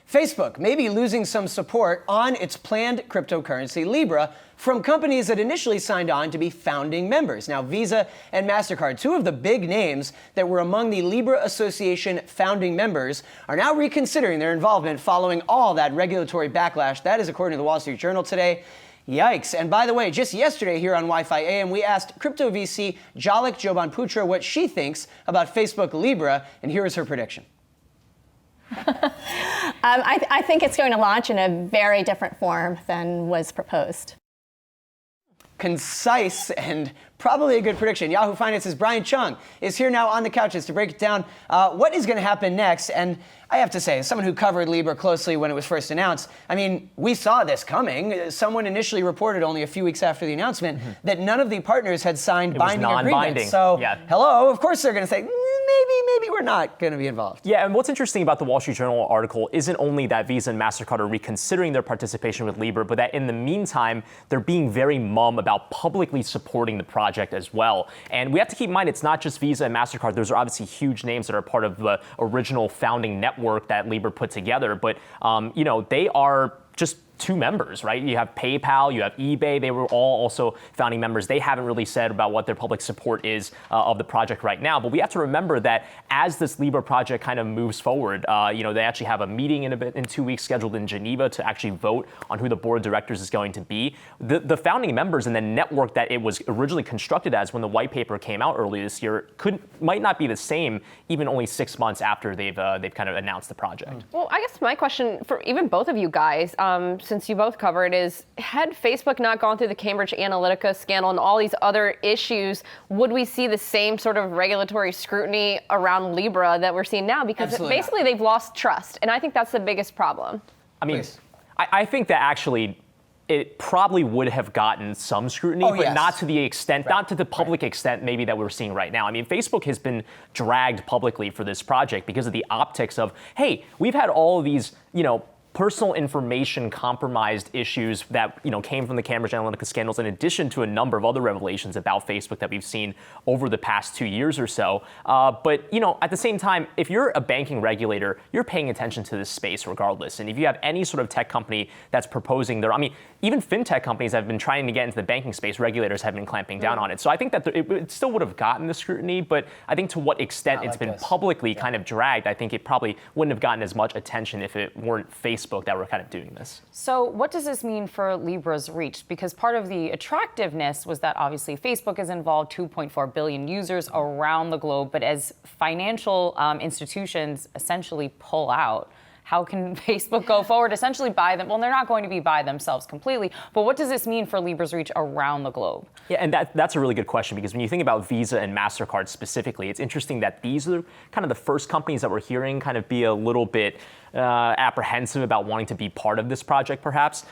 Facebook may be losing some support on its planned cryptocurrency Libra from companies that initially signed on to be founding members. Now, Visa and MasterCard, two of the big names that were among the Libra Association founding members, are now reconsidering their involvement following all that regulatory backlash. That is according to the Wall Street Journal today. Yikes. And by the way, just yesterday here on Wi-Fi AM, we asked crypto VC Jalak Jobanputra what she thinks about Facebook Libra, and here is her prediction. I think it's going to launch in a very different form than was proposed. Concise and probably a good prediction. Yahoo Finance's Brian Chung is here now on the couches to break down what is going to happen next. And I have to say, as someone who covered Libra closely when it was first announced, I mean, we saw this coming. Someone initially reported only a few weeks after the announcement that none of the partners had signed binding agreements. So, hello, of course they're going to say, maybe we're not going to be involved. Yeah, and what's interesting about the Wall Street Journal article isn't only that Visa and MasterCard are reconsidering their participation with Libra, but that in the meantime, they're being very mum about publicly supporting the project as well. And we have to keep in mind, it's not just Visa and MasterCard. Those are obviously huge names that are part of the original founding network that Libra put together. But, they are just two members, right? You have PayPal, you have eBay. They were all also founding members. They haven't really said about what their public support is of the project right now. But we have to remember that as this Libra project kind of moves forward, they actually have a meeting in 2 weeks scheduled in Geneva to actually vote on who the board of directors is going to be. The founding members and the network that it was originally constructed as when the white paper came out earlier this year might not be the same even only 6 months after they've kind of announced the project. Well, I guess my question for even both of you guys, since you both covered, is had Facebook not gone through the Cambridge Analytica scandal and all these other issues, would we see the same sort of regulatory scrutiny around Libra that we're seeing now? Because basically they've lost trust, and I think that's the biggest problem. I mean, I think that actually it probably would have gotten some scrutiny, but not to the extent, not to the public extent maybe that we're seeing right now. I mean, Facebook has been dragged publicly for this project because of the optics of, hey, we've had all of these, personal information compromised issues that came from the Cambridge Analytica scandals, in addition to a number of other revelations about Facebook that we've seen over the past 2 years or so. But at the same time, if you're a banking regulator, you're paying attention to this space regardless. And if you have any sort of tech company that's proposing even fintech companies have been trying to get into the banking space, regulators have been clamping down on it. So I think that it still would have gotten the scrutiny, but I think to what extent it's been publicly kind of dragged, I think it probably wouldn't have gotten as much attention if it weren't Facebook that were kind of doing this. So what does this mean for Libra's reach? Because part of the attractiveness was that obviously Facebook is involved, 2.4 billion users around the globe, but as financial institutions essentially pull out, how can Facebook go forward, essentially buy them? Well, they're not going to be by themselves completely, but what does this mean for Libra's reach around the globe? Yeah, and that's a really good question, because when you think about Visa and MasterCard specifically, it's interesting that these are kind of the first companies that we're hearing kind of be a little bit apprehensive about wanting to be part of this project, perhaps.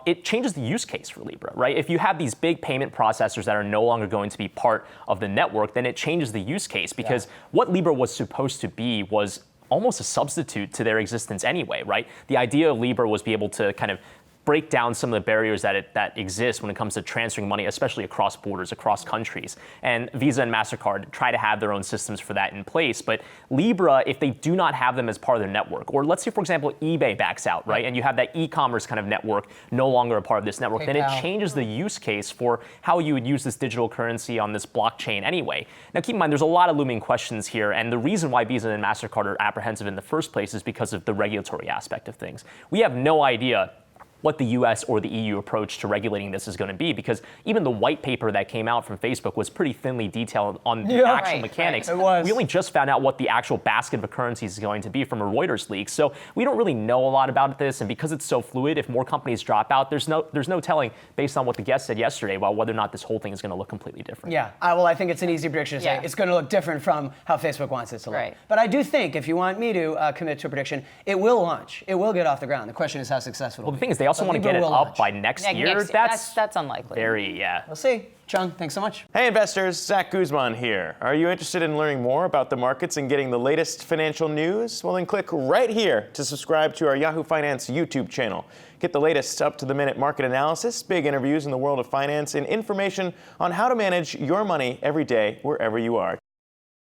It changes the use case for Libra, right? If you have these big payment processors that are no longer going to be part of the network, then it changes the use case, because what Libra was supposed to be was almost a substitute to their existence anyway, right? The idea of Libra was be able to kind of break down some of the barriers that exist when it comes to transferring money, especially across borders, across countries. And Visa and MasterCard try to have their own systems for that in place. But Libra, if they do not have them as part of their network, or let's say, for example, eBay backs out, right? And you have that e-commerce kind of network no longer a part of this network, PayPal, then it changes the use case for how you would use this digital currency on this blockchain anyway. Now, keep in mind, there's a lot of looming questions here. And the reason why Visa and MasterCard are apprehensive in the first place is because of the regulatory aspect of things. We have no idea what the US or the EU approach to regulating this is going to be, because even the white paper that came out from Facebook was pretty thinly detailed on the actual mechanics. We only just found out what the actual basket of currencies is going to be from a Reuters leak. So we don't really know a lot about this, and because it's so fluid, if more companies drop out, there's no telling, based on what the guest said yesterday, about whether or not this whole thing is going to look completely different. Yeah, well, I think it's an easy prediction to say it's going to look different from how Facebook wants it to look. But I do think, if you want me to commit to a prediction, it will launch. It will get off the ground. The question is how successful. Well, the thing is, they also want to get it up by next year. That's unlikely. We'll see. Chung, thanks so much. Hey investors, Zach Guzman here. Are you interested in learning more about the markets and getting the latest financial news? Well, then click right here to subscribe to our Yahoo Finance YouTube channel. Get the latest up-to-the-minute market analysis, big interviews in the world of finance, and information on how to manage your money every day wherever you are.